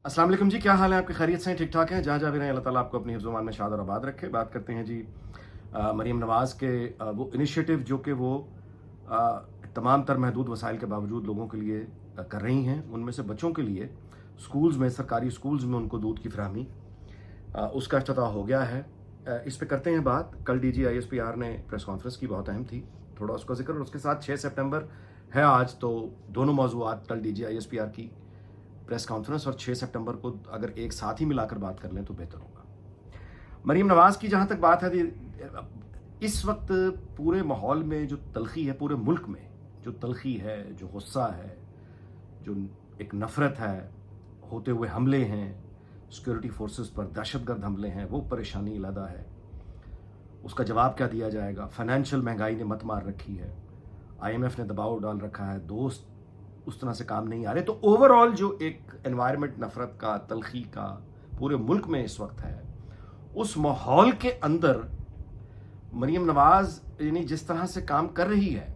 अस्सलाम वालेकुम जी, क्या हाल है आपके? खैरियत से हैं? ठीक ठाक हैं? जहाँ जहाँ भी रहें अल्लाह ताला आपको अपनी हिफ्ज़-ओ-मान में शाद और आबाद रखे। बात करते हैं जी मरीम नवाज़ के वो इनिशिएटिव जो कि वो तमाम तर महदूद वसाइल के बावजूद लोगों के लिए कर रही हैं। उनमें से बच्चों के लिए स्कूल्स में, सरकारी स्कूल्स में उनको दूध की फराहमी, उसका इफ्तिताह हो गया है। इस पे करते हैं बात। कल DG ISPR ने प्रेस कॉन्फ्रेंस की, बहुत अहम थी, थोड़ा उसका जिक्र, और उसके साथ 6 सितंबर है आज, तो दोनों मौज़ूआत, कल DG ISPR की प्रेस कॉन्फ्रेंस और 6 सितंबर को अगर एक साथ ही मिलाकर बात कर लें तो बेहतर होगा। मरीम नवाज़ की जहाँ तक बात है, इस वक्त पूरे माहौल में जो तलखी है, पूरे मुल्क में जो तलखी है, जो गुस्सा है, जो एक नफ़रत है, होते हुए हमले हैं, सिक्योरिटी फोर्सेस पर दहशतगर्द हमले हैं, वो परेशानी अलहदा है। उसका जवाब क्या दिया जाएगा? फाइनेंशियल महंगाई ने मत मार रखी है, IMF ने दबाव डाल रखा है, दोस्त उस तरह से काम नहीं आ रहे। तो ओवरऑल जो एक एनवायरनमेंट नफरत का, तलखी का पूरे मुल्क में इस वक्त है, उस माहौल के अंदर मरीम नवाज यानी जिस तरह से काम कर रही है,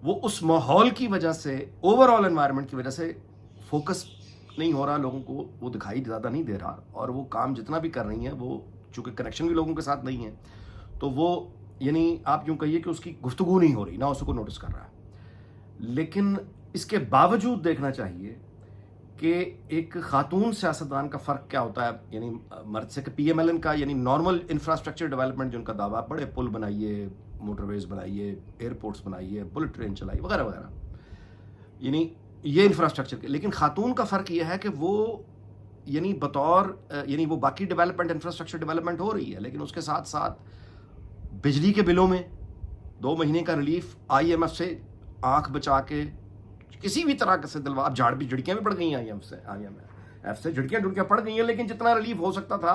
वो उस माहौल की वजह से, ओवरऑल एनवायरनमेंट की वजह से फोकस नहीं हो रहा, लोगों को वो दिखाई ज़्यादा नहीं दे रहा, और वो काम जितना भी कर रही हैं वो चूँकि कनेक्शन भी लोगों के साथ नहीं है, तो वो यानी आप यूँ कहिए कि उसकी गुफ्तगू नहीं हो रही, ना उसको नोटिस कर रहा है। लेकिन इसके बावजूद देखना चाहिए कि एक खातून सियासतदान का फ़र्क क्या होता है, यानी मर्द से, कि PMLN का यानी नॉर्मल इंफ्रास्ट्रक्चर डेवलपमेंट जो उनका दावा, बड़े पुल बनाइए, मोटरवेज बनाइए, एयरपोर्ट्स बनाइए, बुलेट ट्रेन चलाइए, वगैरह वगैरह, यानी ये इंफ्रास्ट्रक्चर के। लेकिन खातून का फ़र्क ये है कि वो यानी बतौर यानी वो बाकी डेवलपमेंट, इंफ्रास्ट्रक्चर डेवलपमेंट हो रही है, लेकिन उसके साथ साथ बिजली के बिलों में 2 महीने का रिलीफ, IMF से आंख बचा के किसी भी तरह से दिलवा, अब झड़कियां भी पड़ गई हैं IMF से झड़कियां पड़ गई हैं, लेकिन जितना रिलीफ हो सकता था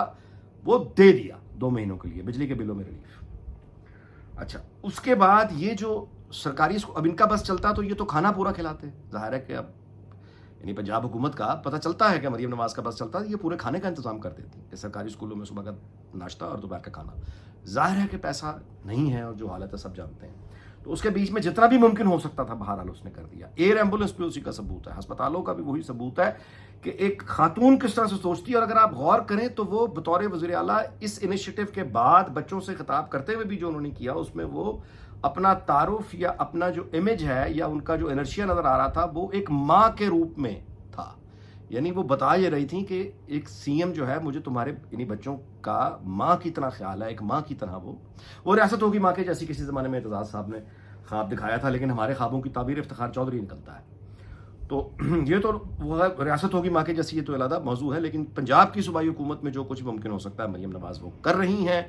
वो दे दिया 2 महीनों के लिए, बिजली के बिलों में रिलीफ। अच्छा, उसके बाद ये जो सरकारी, अब इनका बस चलता तो ये तो खाना पूरा खिलाते, जाहिर है कि अब यानी पंजाब हुकूमत का पता चलता है कि मरीम नवाज का बस चलता, ये पूरे खाने का इंतजाम कर देती कि सरकारी स्कूलों में सुबह का नाश्ता और दोपहर का खाना। जाहिर है कि पैसा नहीं है, और जो हालत है सब जानते हैं, तो उसके बीच में जितना भी मुमकिन हो सकता था बहरहाल उसने कर दिया। एयर एम्बुलेंस भी उसी का सबूत है, अस्पतालों का भी वही सबूत है कि एक खातून किस तरह से सोचती है। और अगर आप गौर करें तो वो बतौर वज़ीर आला इस इनिशिएटिव के बाद बच्चों से खिताब करते हुए भी जो उन्होंने किया, उसमें वो अपना तारुफ या अपना जो इमेज है या उनका जो इनर्शिया नजर आ रहा था, वो एक माँ के रूप में था। यानी वो बता ये रही थी कि एक CM जो है, मुझे तुम्हारे यानी बच्चों का माँ की तरह ख्याल है, एक माँ की तरह वो रियासत होगी माँ के जैसी, किसी ज़माने में एतजाज़ साहब ने ख्वाब दिखाया था, लेकिन हमारे ख्वाबों की ताबीर इफ्तिखार चौधरी निकलता है। तो ये तो वो रियासत होगी माँ के जैसी, ये तो अलग मौजू है, लेकिन पंजाब की सूबाई हुकूमत में जो कुछ मुमकिन हो सकता है मरीम नवाज़ वो कर रही हैं।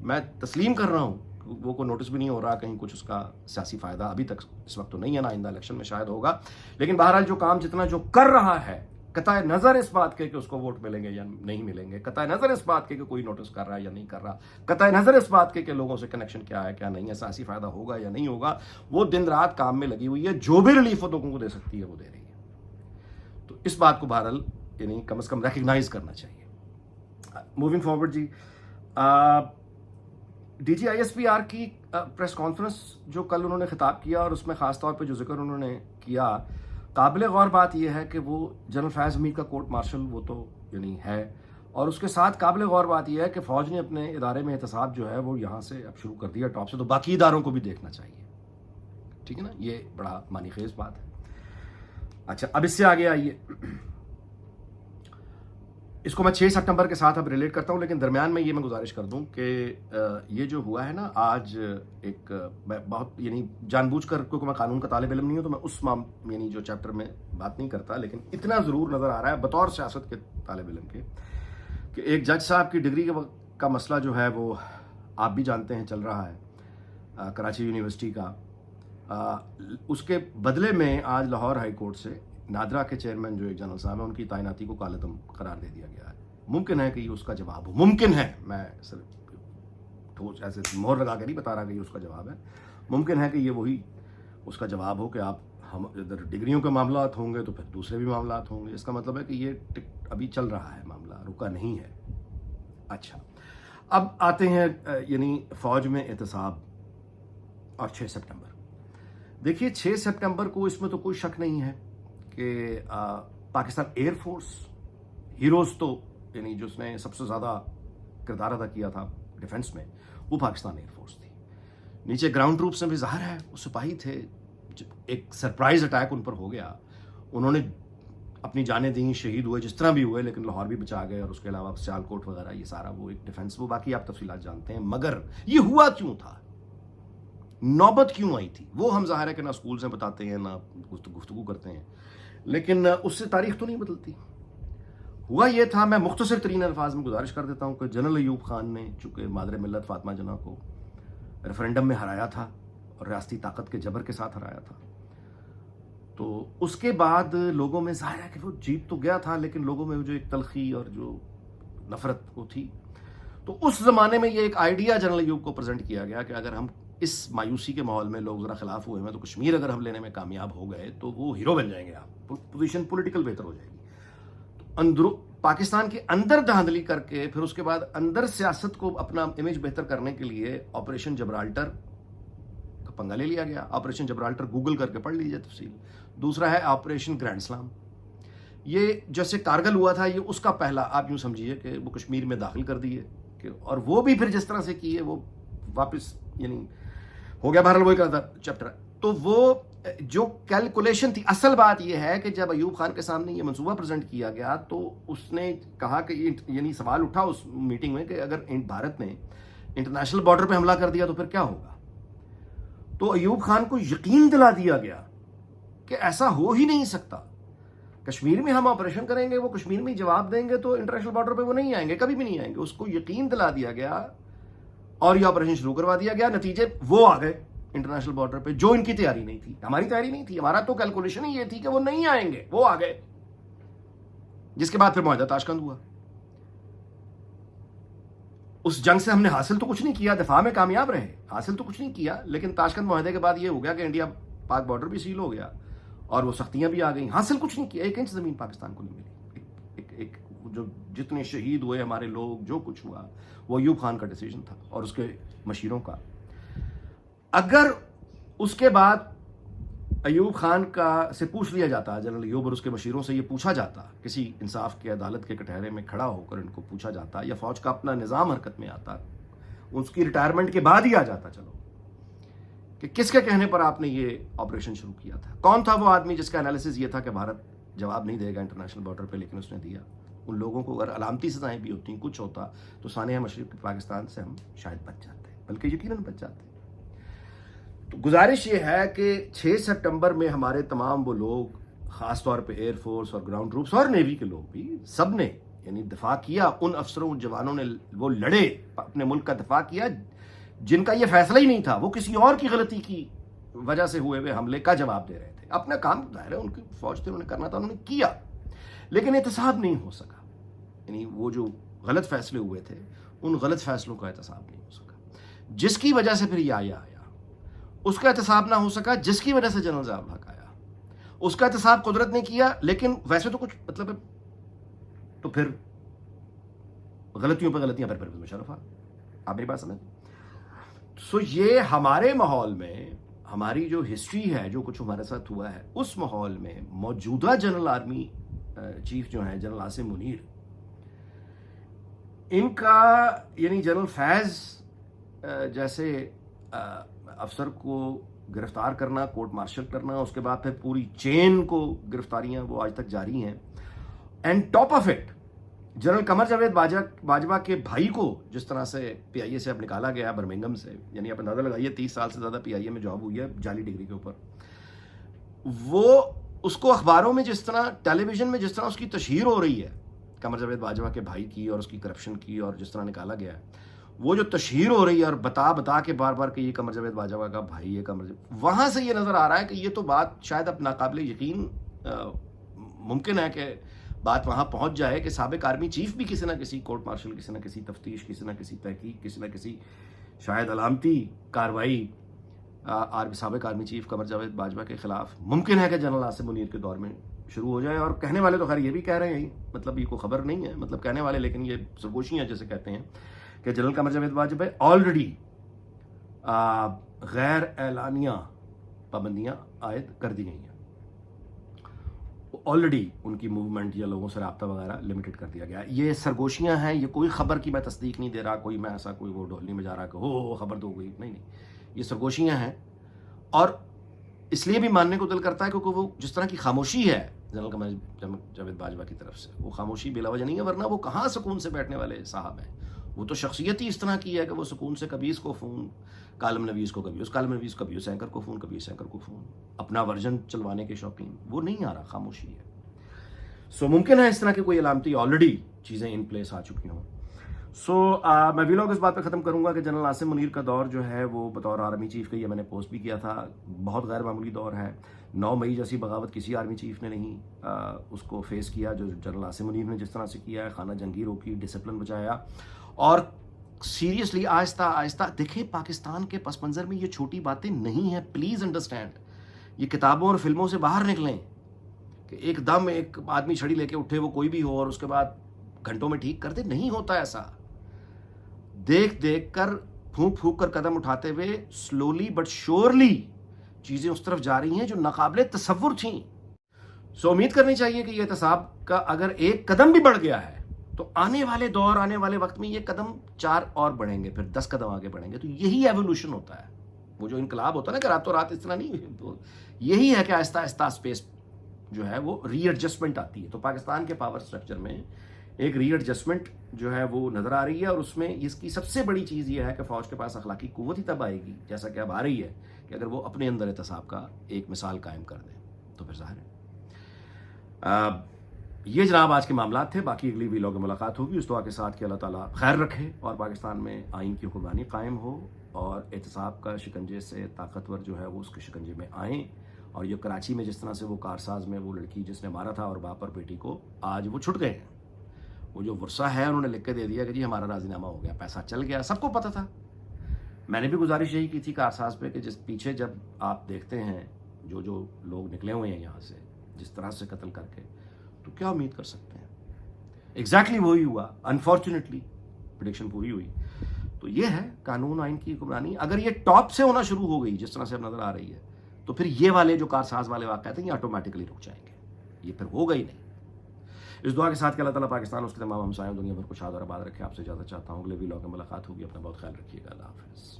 मैं तस्लीम कर रहा हूँ, वो को नोटिस भी नहीं हो रहा कहीं कुछ उसका सियासी फ़ायदा अभी तक इस वक्त तो नहीं है, ना आइंदा इलेक्शन में शायद होगा, लेकिन बहरहाल जो काम जितना जो कर रहा है, कताए नज़र इस बात के कि उसको वोट मिलेंगे या नहीं मिलेंगे, कताए नज़र इस बात के कि कोई नोटिस कर रहा है या नहीं कर रहा, कताए नज़र इस बात के कि लोगों से कनेक्शन क्या है क्या नहीं है, सियासी फ़ायदा होगा या नहीं होगा, वो दिन रात काम में लगी हुई है। जो भी रिलीफ वो लोगों को दे सकती है वो दे रही है। तो इस बात को बहरहाल यानी कम से कम रिकग्नाइज करना चाहिए। मूविंग फॉरवर्ड जी, DG ISPR की प्रेस कॉन्फ्रेंस जो कल उन्होंने खिताब किया, और उसमें ख़ास तौर पे जो जिक्र उन्होंने किया, काबिल गौर बात यह है कि वो जनरल फैज़ मीर का कोर्ट मार्शल वो तो यानी है, और उसके साथ काबिल गौर बात यह है कि फ़ौज ने अपने इदारे में एहतसाब जो है वो यहाँ से अब शुरू कर दिया, टॉप से, तो बाकी इदारों को भी देखना चाहिए। ठीक है ना, ये बड़ा मानी खेज बात है। अच्छा, अब इससे आगे आइए, इसको मैं 6 सितंबर के साथ अब रिलेट करता हूँ, लेकिन दरमियान में ये मैं गुजारिश कर दूँ कि ये जो हुआ है ना आज, एक मैं बहुत यानी जानबूझकर, क्योंकि मैं कानून का तालिब इल्म नहीं हूँ तो मैं उस यानी जो चैप्टर में बात नहीं करता, लेकिन इतना ज़रूर नज़र आ रहा है बतौर सियासत के तालिब इल्म के कि एक जज साहब की डिग्री का मसला जो है वो आप भी जानते हैं चल रहा है, कराची यूनिवर्सिटी का। उसके बदले में आज लाहौर हाई कोर्ट से नादरा के चेयरमैन जो एक जनरल साहब है, उनकी तैनाती को कालअदम करार दे दिया गया है। मुमकिन है कि ये उसका जवाब हो, मुमकिन है, मैं सिर्फ ठोस ऐसे मोहर लगा के नहीं बता रहा कि ये उसका जवाब है, मुमकिन है कि ये वही उसका जवाब हो कि आप, हम इधर डिग्रियों के मामला होंगे तो फिर दूसरे भी मामला होंगे। इसका मतलब है कि ये अभी चल रहा है मामला, रुका नहीं है। अच्छा, अब आते हैं यानी फ़ौज में एहतसाब और 6 सितंबर। देखिए 6 सितंबर को इसमें तो कोई शक नहीं है कि पाकिस्तान एयरफोर्स, हीरोज़ तो यानी जिसने सबसे ज़्यादा किरदार अदा किया था डिफेंस में, वो पाकिस्तान एयरफोर्स थी। नीचे ग्राउंड ट्रूप्स में भी ज़ाहिर है वो सिपाही थे। जब एक सरप्राइज़ अटैक उन पर हो गया, उन्होंने अपनी जानें दी, शहीद हुए जिस तरह भी हुए, लेकिन लाहौर भी बचा गए, और उसके अलावा सियालकोट वगैरह ये सारा वो एक डिफेंस, वो बाकी आप तफसीलात जानते हैं। मगर ये हुआ क्यों था, नौबत क्यों आई थी, वो हम ज़ाहिर है कि ना स्कूल से बताते हैं ना गुफ्तगू करते हैं, लेकिन उससे तारीख तो नहीं बदलती। हुआ ये था, मैं मुख्तसर तरीन अल्फाज में गुजारिश कर देता हूँ कि जनरल अयूब खान ने चूँकि मादर मिल्लत फातिमा जना को रेफरेंडम में हराया था और रियासती ताकत के जबर के साथ हराया था, तो उसके बाद लोगों में ज़ाहिर है कि वो जीत तो गया था, लेकिन लोगों में जो एक तलखी और जो नफ़रत वो थी। तो उस ज़माने में ये एक आइडिया जनरल अयूब को प्रेजेंट किया गया कि अगर हम इस मायूसी के माहौल में लोग ज़रा खिलाफ हुए हैं, तो कश्मीर अगर हम लेने में कामयाब हो गए तो वो हीरो बन जाएंगे, आप पोजीशन पॉलिटिकल बेहतर हो जाएगी। तो अंदर पाकिस्तान के अंदर धांधली करके फिर उसके बाद अंदर सियासत को अपना इमेज बेहतर करने के लिए ऑपरेशन जबराल्टर का पंगा ले लिया गया। ऑपरेशन जबराल्टर गूगल करके पढ़ लीजिए तफसील। दूसरा है ऑपरेशन ग्रैंड स्लैम। ये जैसे कारगिल हुआ था, ये उसका पहला, आप यूँ समझिए कि वो कश्मीर में दाखिल कर दिए कि, और वो भी फिर जिस तरह से किए वो वापस यानी हो गया, बहरहाल वही का चैप्टर। तो वो जो कैलकुलेशन थी, असल बात यह है कि जब अयूब खान के सामने ये मंसूबा प्रेजेंट किया गया तो उसने कहा कि यानी सवाल उठा उस मीटिंग में कि अगर भारत ने इंटरनेशनल बॉर्डर पे हमला कर दिया तो फिर क्या होगा। तो अयूब खान को यकीन दिला दिया गया कि ऐसा हो ही नहीं सकता, कश्मीर में हम ऑपरेशन करेंगे, वो कश्मीर में जवाब देंगे, तो इंटरनेशनल बॉर्डर पे वो नहीं आएंगे, कभी भी नहीं आएंगे। उसको यकीन दिला दिया गया और ये ऑपरेशन शुरू करवा दिया गया। नतीजे वो आ गए इंटरनेशनल बॉर्डर पे, जो इनकी तैयारी नहीं थी, हमारी तैयारी नहीं थी। हमारा तो कैलकुलेशन ही ये थी कि वो नहीं आएंगे, वो आ गए। जिसके बाद फिर मुआहदा ताशकंद हुआ। उस जंग से हमने हासिल तो कुछ नहीं किया, दिफा में कामयाब रहे, हासिल तो कुछ नहीं किया, लेकिन ताशकंद मुआहदे के बाद ये हो गया कि इंडिया पाक बॉर्डर भी सील हो गया और वो सख्तियां भी आ गई। हासिल कुछ नहीं किया, 1 इंच जमीन पाकिस्तान को नहीं मिली। एक जो जितने शहीद हुए हमारे लोग, जो कुछ हुआ वो अयूब खान का डिसीजन था और उसके मशीरों का। अगर उसके बाद अयूब खान का से पूछ लिया जाता, जनरल अयूब और उसके मशीरों से ये पूछा जाता, किसी इंसाफ के अदालत के कटहरे में खड़ा होकर इनको पूछा जाता, या फौज का अपना निज़ाम हरकत में आता, उसकी रिटायरमेंट के बाद ही आ जाता, चलो, कि किसके कहने पर आपने ये ऑपरेशन शुरू किया था, कौन था वो आदमी जिसका एनालिसिस ये था कि भारत जवाब नहीं देगा इंटरनेशनल बॉर्डर पे, लेकिन उसने दिया। उन लोगों को अगर अलामती सजाएं भी होती, कुछ होता, तो सानिया मशरिक़ पाकिस्तान से हम शायद बच जाते, बल्कि यकीनन बच जाते। तो गुजारिश ये है कि 6 सितंबर में हमारे तमाम वो लोग, ख़ास तौर पे एयरफोर्स और ग्राउंड ट्रूप्स और नेवी के लोग भी, सब ने यानी दिफा किया, उन अफसरों, उन जवानों ने वो लड़े, अपने मुल्क का दिफा किया, जिनका ये फैसला ही नहीं था, वो किसी और की गलती की वजह से हुए हुए हमले का जवाब दे रहे थे। अपना काम दायरा उनकी फौज थे, उन्होंने करना था, उन्होंने किया, लेकिन एहतसाब नहीं हो सका। यानी वो जो गलत फैसले हुए थे, उन गलत फैसलों का एहतसाब नहीं हो सका, जिसकी वजह से फिर ये आया। उसका एहतसाब ना हो सका, जिसकी वजह से जनरल ज़िया उल हक आया। उसका एहतसाब कुदरत ने किया, लेकिन वैसे तो कुछ मतलब है, तो फिर गलतियों पर गलतियां फिर मुशर्रफ। आप मेरी बात समझ। सो ये हमारे माहौल में, हमारी जो हिस्ट्री है, जो कुछ हमारे साथ हुआ है, उस माहौल में मौजूदा जनरल आर्मी चीफ जो है जनरल आसिम मुनीर, इनका यानी जनरल फैज़ जैसे अफसर को गिरफ्तार करना, कोर्ट मार्शल करना, उसके बाद फिर पूरी चेन को गिरफ्तारियां वो आज तक जारी हैं। And top of it, general Qamar Javed Bajwa के भाई को जिस तरह से PIA से अब निकाला गया, बर्मिंघम से, यानी आप अंदाजा लगाइए 30 साल से ज़्यादा PIA में जॉब हुई है जाली डिग्री के ऊपर। वो उसको अखबारों में जिस तरह, टेलीविज़न में जिस तरह उसकी तशहीर हो रही है कमर जावेद बाजवा के भाई की और उसकी करप्शन की, और जिस तरह निकाला गया है, वो जो तशहीर हो रही है और बता के बार बार कि ये कमर जावेद बाजवा का भाई, ये वहाँ से ये नज़र आ रहा है कि ये तो बात शायद अब नाकाबिले यकीन मुमकिन है कि बात वहाँ पहुँच जाए कि साबिक आर्मी चीफ भी किसी ना किसी कोर्ट मार्शल, किसी ना किसी तफ्तीश, किसी ना किसी तहकीक, किसी ना किसी शायद अलामती कार्रवाई साबिक आर्मी चीफ कमर जावेद बाजवा के खिलाफ मुमकिन है कि जनरल आसिम मुनीर के दौर में शुरू हो जाए। और कहने वाले तो खैर ये भी कह रहे हैं, मतलब ये कोई खबर नहीं है, मतलब कहने वाले, लेकिन ये सरगोशियाँ जैसे कहते हैं कि जनरल कमर जावेद बाजवा ऑलरेडी गैर एलानिया पाबंदियाँ आयद कर दी गई हैं। آلریڈی ان کی موومنٹ یا لوگوں سے رابطہ وغیرہ لمیٹڈ کر دیا گیا. یہ سرگوشیاں ہیں, یہ کوئی خبر کی میں تصدیق نہیں دے رہا, کوئی میں ایسا کوئی وہ ڈھولنی میں جا رہا کہ ہو خبر تو ہو گئی, نہیں, یہ سرگوشیاں ہیں. اور اس لیے بھی ماننے کو دل کرتا ہے کیونکہ وہ جس طرح کی خاموشی ہے جنرل قمر جاوید باجوہ کی طرف سے, وہ خاموشی بلا وجہ نہیں ہے, ورنہ وہ کہاں سکون سے بیٹھنے والے صاحب ہیں. وہ تو شخصیت ہی اس طرح کی ہے کہ وہ سکون سے کبھی اس کو فون, کالم نویس کو کبھی اس کالم نویس, کبھی اس اینکر کو فون, کبھی اس اینکر کو فون, اپنا ورژن چلوانے کے شوقین. وہ نہیں آ رہا, خاموشی ہے. سو ممکن ہے اس طرح کی کوئی علامتی آلریڈی چیزیں ان پلیس آ چکی ہوں. سو میں ویلاگ اس بات پہ ختم کروں گا کہ جنرل عاصم منیر کا دور جو ہے وہ بطور آرمی چیف کا, یہ میں نے پوسٹ بھی کیا تھا, بہت غیر معمولی دور ہے. 9 مئی جیسی بغاوت کسی آرمی چیف نے نہیں اس کو فیس کیا جو جنرل عاصم منیر نے جس طرح سے کیا ہے. خانہ جنگی روکی, ڈسپلن بچایا, اور سیریسلی آہستہ آہستہ دیکھیں پاکستان کے پس منظر میں یہ چھوٹی باتیں نہیں ہیں, پلیز انڈرسٹینڈ. یہ کتابوں اور فلموں سے باہر نکلیں کہ ایک دم ایک آدمی چھڑی لے کے اٹھے, وہ کوئی بھی ہو, اور اس کے بعد گھنٹوں میں ٹھیک کر دے. نہیں ہوتا ایسا. دیکھ دیکھ کر, پھونک پھونک کر قدم اٹھاتے ہوئے سلولی بٹ شورلی چیزیں اس طرف جا رہی ہیں جو ناقابل تصور تھیں. سو امید کرنی چاہیے کہ یہ احتساب کا اگر ایک قدم بھی بڑھ گیا ہے تو آنے والے دور, آنے والے وقت میں یہ قدم 4 اور بڑھیں گے, پھر 10 قدم آگے بڑھیں گے. تو یہی ایوولوشن ہوتا ہے. وہ جو انقلاب ہوتا ہے نا کہ راتوں رات اس طرح نہیں, یہی ہے کہ آہستہ آہستہ اسپیس جو ہے وہ ری ایڈجسٹمنٹ آتی ہے. تو پاکستان کے پاور سٹرکچر میں ایک ری ایڈجسٹمنٹ جو ہے وہ نظر آ رہی ہے, اور اس میں اس کی سب سے بڑی چیز یہ ہے کہ فوج کے پاس اخلاقی قوت ہی تب آئے گی, جیسا کہ اب آ رہی ہے, کہ اگر وہ اپنے اندر احتساب کا ایک مثال قائم کر دیں. تو پھر ظاہر ہے یہ جناب آج کے معاملات تھے. باقی اگلی ویلاگ میں ملاقات ہوگی اس دعا کے ساتھ کہ اللہ تعالیٰ خیر رکھے اور پاکستان میں آئین کی حکمرانی قائم ہو, اور احتساب کا شکنجے سے طاقتور جو ہے وہ اس کے شکنجے میں آئیں. اور یہ کراچی میں جس طرح سے وہ کارساز میں وہ لڑکی جس نے مارا تھا اور باپ اور بیٹی کو, آج وہ چھٹ گئے ہیں. وہ جو ورثہ ہے انہوں نے لکھ کے دے دیا کہ جی ہمارا راضی نامہ ہو گیا, پیسہ چل گیا. سب کو پتہ تھا. میں نے بھی گزارش یہی کی تھی کارساز پہ کہ جس پیچھے جب آپ دیکھتے ہیں جو لوگ نکلے ہوئے ہیں یہاں سے جس طرح سے قتل کر کے, تو کیا امید کر سکتے ہیں. ایگزیکٹلی وہی ہوا. انفارچونیٹلی پریڈکشن پوری ہوئی. تو یہ ہے قانون آئین کی حکمرانی. اگر یہ ٹاپ سے ہونا شروع ہو گئی جس طرح سے اب نظر آ رہی ہے, تو پھر یہ والے جو کارساز والے واقعات ہیں یہ آٹومیٹکلی رک جائیں گے. یہ پھر ہوگا ہی نہیں. اس دعا کے ساتھ کہ اللہ تعالیٰ پاکستان اس کے تمام ہمسایوں دنیا بھر کو شاد اور آباد رکھے. آپ سے اجازت چاہتا ہوں. اگلے ویلاگ میں ملاقات ہوگی. اپنا بہت خیال رکھیے گا. اللہ حافظ.